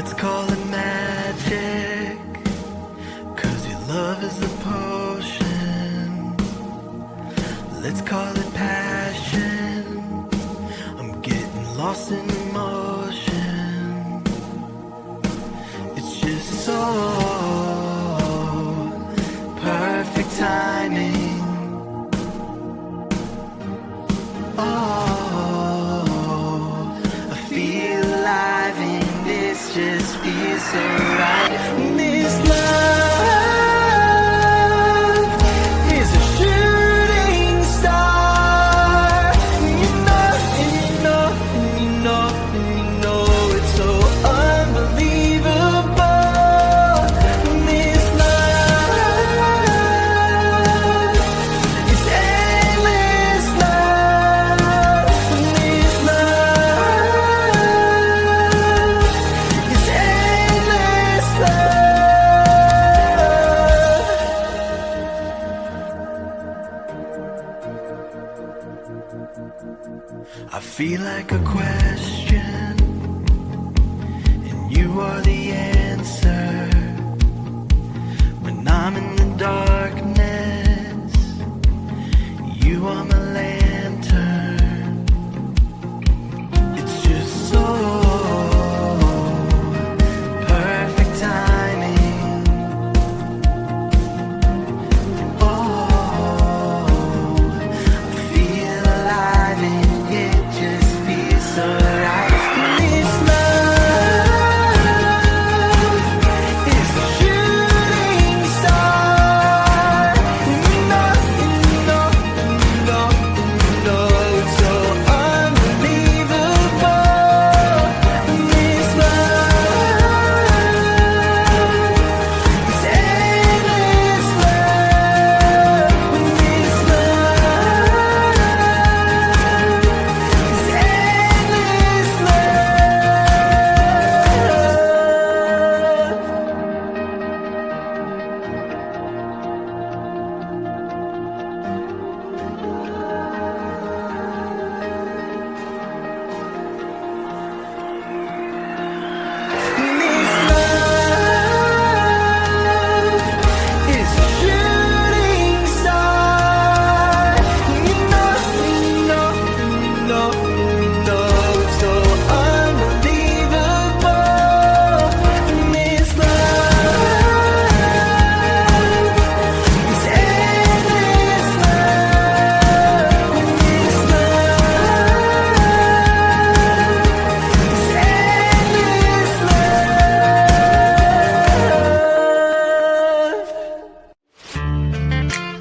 Let's call it magic, 'cause your love is the potion. Let's call it passion, I'm getting lost in emotion. It's just so perfect timing. Oh, I feel alive and this just feels so right. This love is a shooting star. You know, and you know, and you know, and you know it's so unbelievable. This love is endless love. This love is endless love. I feel like a question, and you are the answer. When I'm in the darkness, you are my lantern. It's just so perfect timing. Oh, I feel alive and it just feels so right. This love is a shooting star. You know, you know, you know, you know it's so unbelievable. This love is endless love. This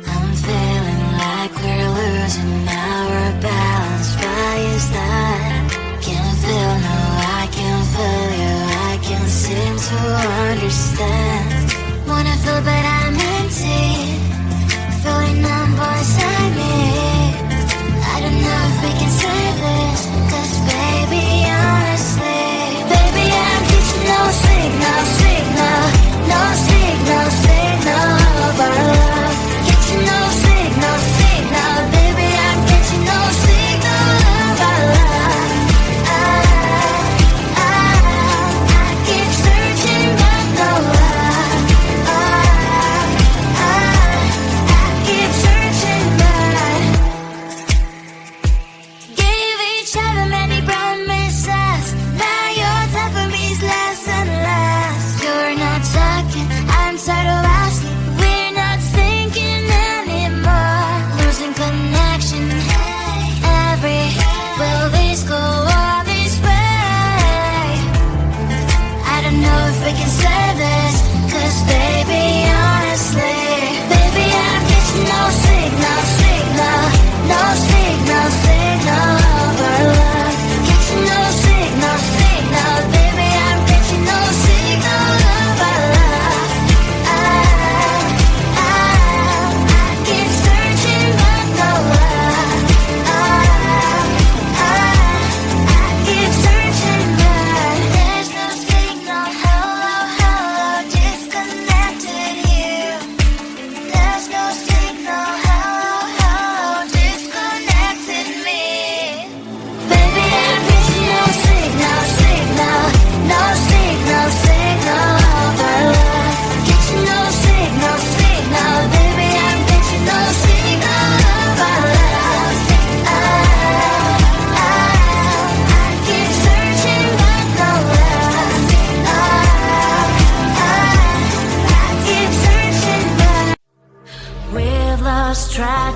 I'm feeling like we're losing our balance. Why is that? Can't feel, no, I can't feel you. I can't seem to understand. Wanna feel but I'm empty, feeling numb beside me. I don't know if we can save this, 'cause baby, honestly, baby, I'm getting no signal, signal, no signal, signal of our love. Getting no signal, signal, baby, I'm getting no signal of our love. I keep searching but no love. I keep searching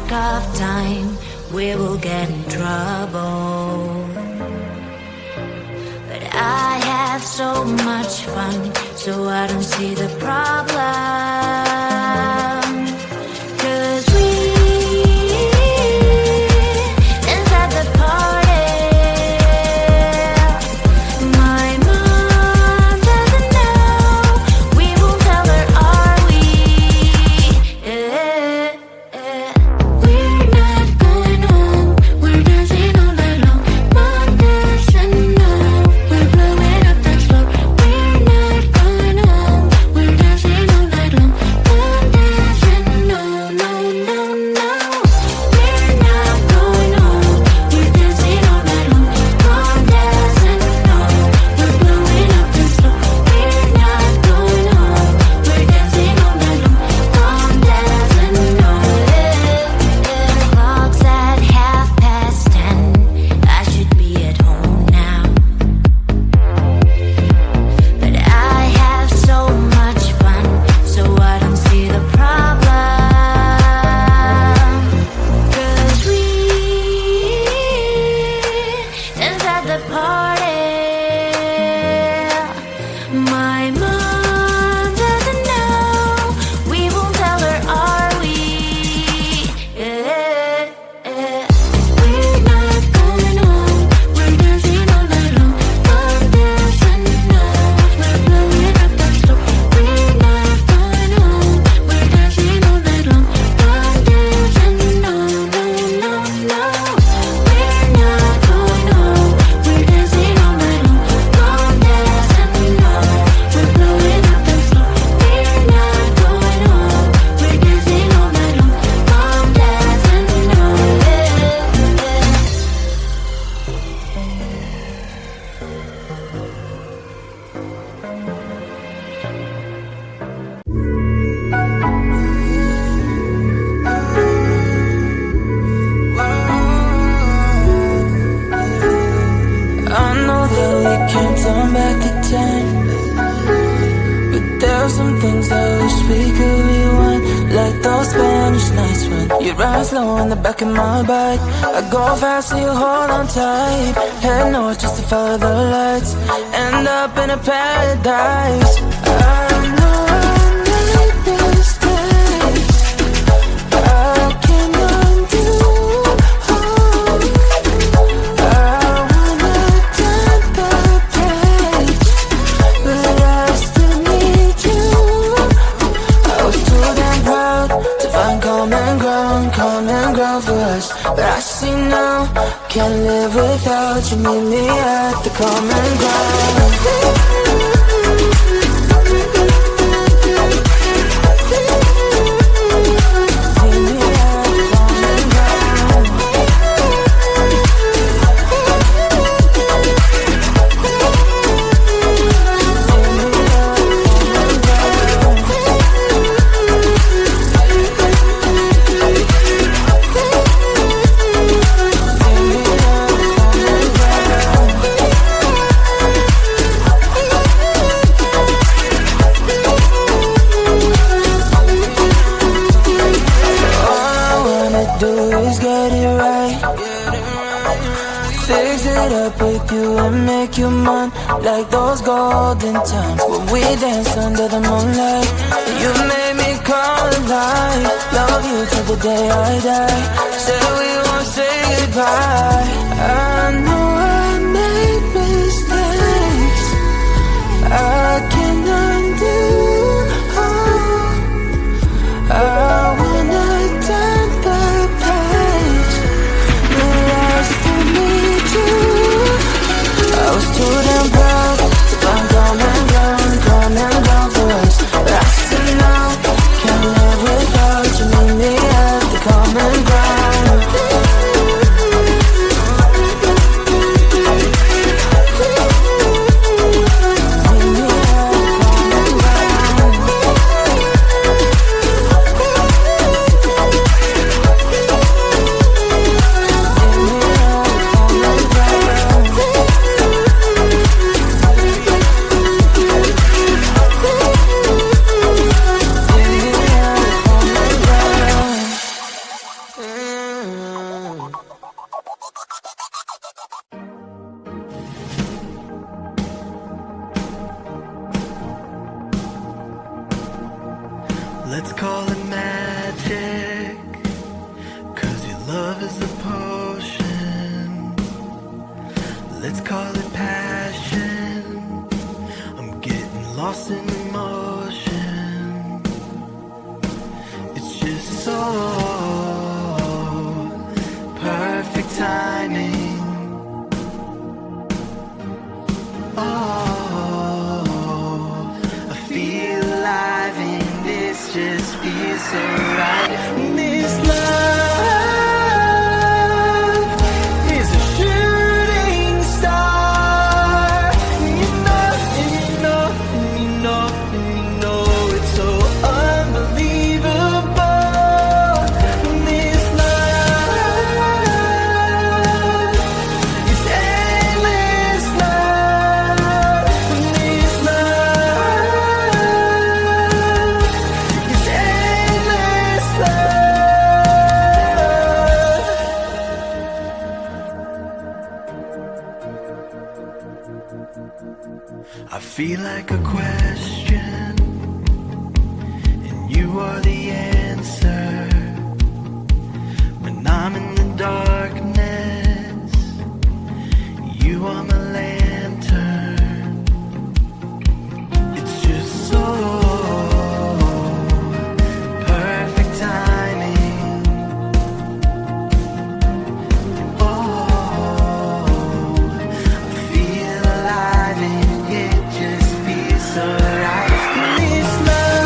lack of time, we will get in trouble. But I have so much fun, so I don't see the problem. 'Cause we dance at the party. My mom doesn't know. We won't tell her, are we? We're not going home. We're dancing all night long. Mom doesn't know. We're blowing up the floor. We're not going home. We're dancing all night long. Mom doesn't know. No, no, no. We're not going home. We're dancing all night long. Mom doesn't know. We're blowing up the floor. We're not going home. We're dancing all night long. Mom doesn't know. Clock's at 10:30. I should be at home now. But I have so much fun, so I don't see the problem. 'Cause we dance at the party. My mom doesn't know. We won't tell her, are we? We're not going home. We're dancing all night long. Mom doesn't know. We're blowing up the floor. We're not going home. We're dancing all night long. Mom doesn't know. No, no, no. We're not going home. We're dancing all night long. Mom doesn't know. We're blowing up the floor. We're not going home. We're dancing all night long. Mom doesn't know. I know that we can't turn back the time, but there are some things I wish we could rewind. Like those Spanish nights when you ride slow in the back of my bike. I go fast so you hold on tight. Head north just to follow the lights. End up in a paradise. I know I made mistakes. I can undo. I wanna turn the page, but I still need you. I was too damn proud to find common ground for us. But I see now, can't live without you. Meet me at the common ground. Meet me at the common ground. Fix it up with you and make you mine. Like those golden times when we danced under the moonlight. You made me come alive. Love you till the day I die. Said we won't say goodbye. I know I made mistakes. I can undo. I wanna turn the page, but I still need you. I was too damn proud to find common ground for us. But I see now, can't live without you. Meet me at the common ground. Let's call it magic, 'cause your love is the potion. Let's call it passion, I'm getting lost in emotion. It's just so perfect timing. Oh, I feel alive and this just feels so right. This love is a shooting star. And you know, and you know, and you know, and you know it's so unbelievable. This love is endless love. This love is endless love. I feel like a question, and you are the answer. When I'm in the darkness, you are my lantern. It's just so perfect timing. Oh, I feel alive and it just feels so right. This love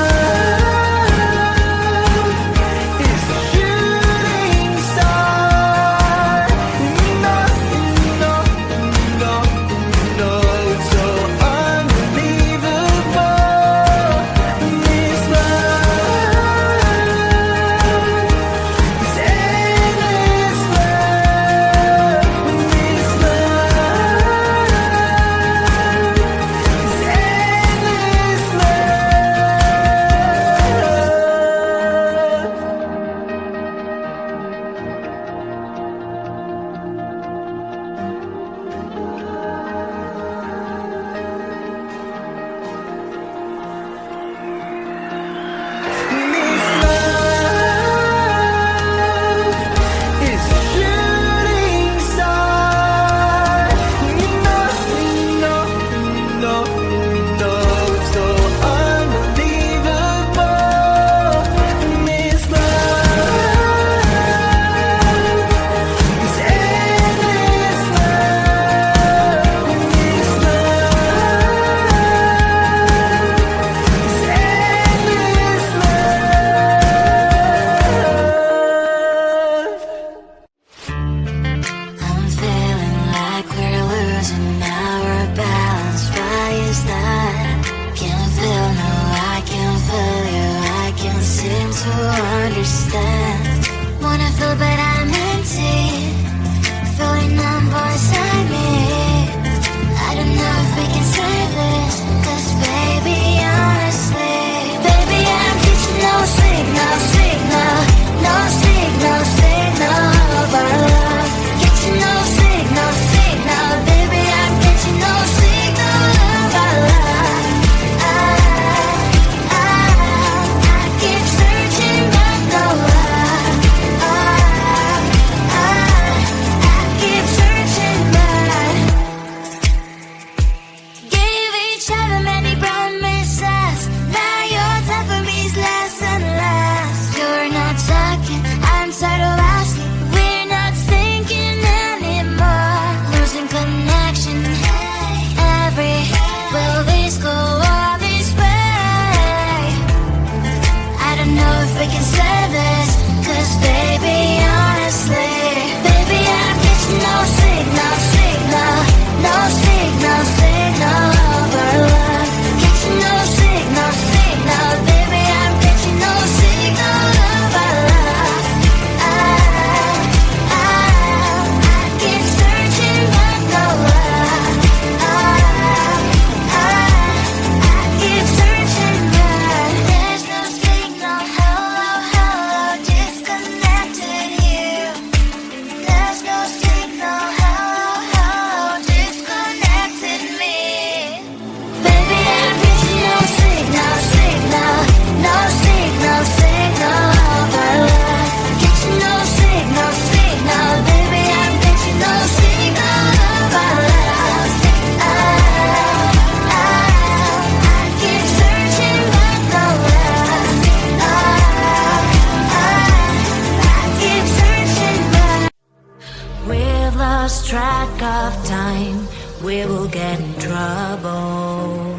lost track of time, we will get in trouble.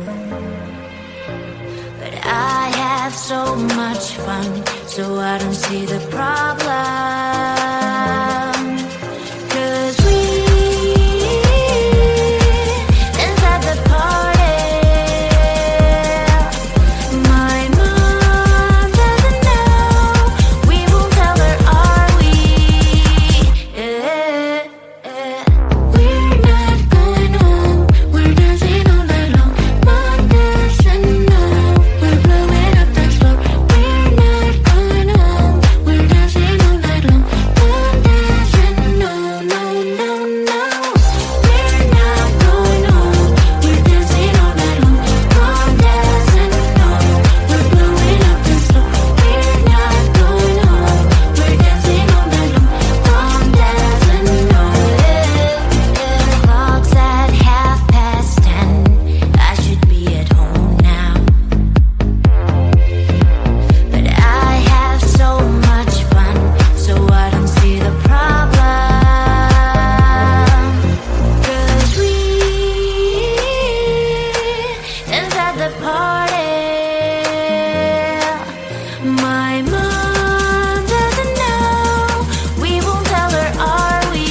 But I have so much fun, so I don't see the problem. 'Cause we dance at the party. My mom doesn't know. We won't tell her, are we? We're not going home. We're dancing all night long. Mom doesn't know. We're blowing up the floor. We're not going home. We're dancing all night long. Mom doesn't know. No, no, no. We're not going home. We're dancing all night long. Mom doesn't know. We're blowing up the floor. We're not going home. We're dancing all night long. Mom doesn't know. Clock's at 10:30. I should be at home now. But I have so much fun, so I don't see the problem. 'Cause we dance at the party. My mom doesn't know. We won't tell her, are we?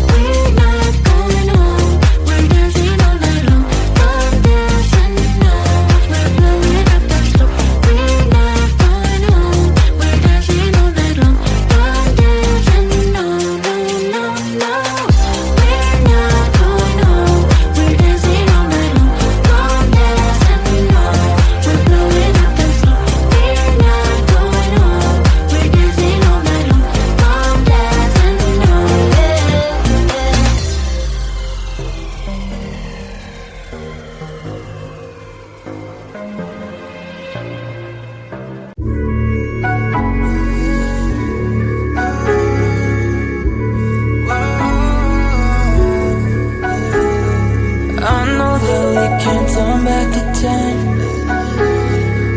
We're not going home. We're dancing all night long. Mom doesn't know. We're blowing up the floor. We're not going home. We're dancing all night long. Mom doesn't know. No, no, no. We're not going home. We're dancing all night long. Mom doesn't know. We're blowing up the floor. We're not going home. We're dancing all night long. Mom doesn't know. I know that we can't turn back the time,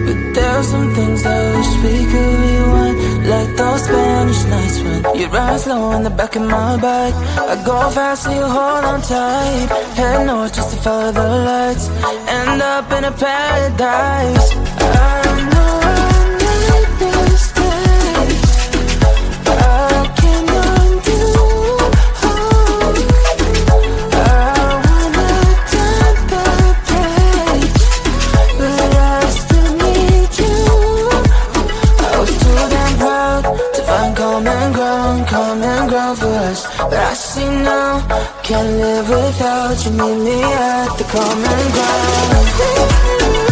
but there's some things I wish we could rewind. Like those Spanish nights when you rise low on the back of my bike. I go fast so you hold on tight. Head north just to follow the lights. End up in a paradise. I know I made mistakes. I can undo. I wanna turn the page, but I still need you. I was too damn proud to find common ground for us. But I see now, can't live without you. Meet me at the common ground.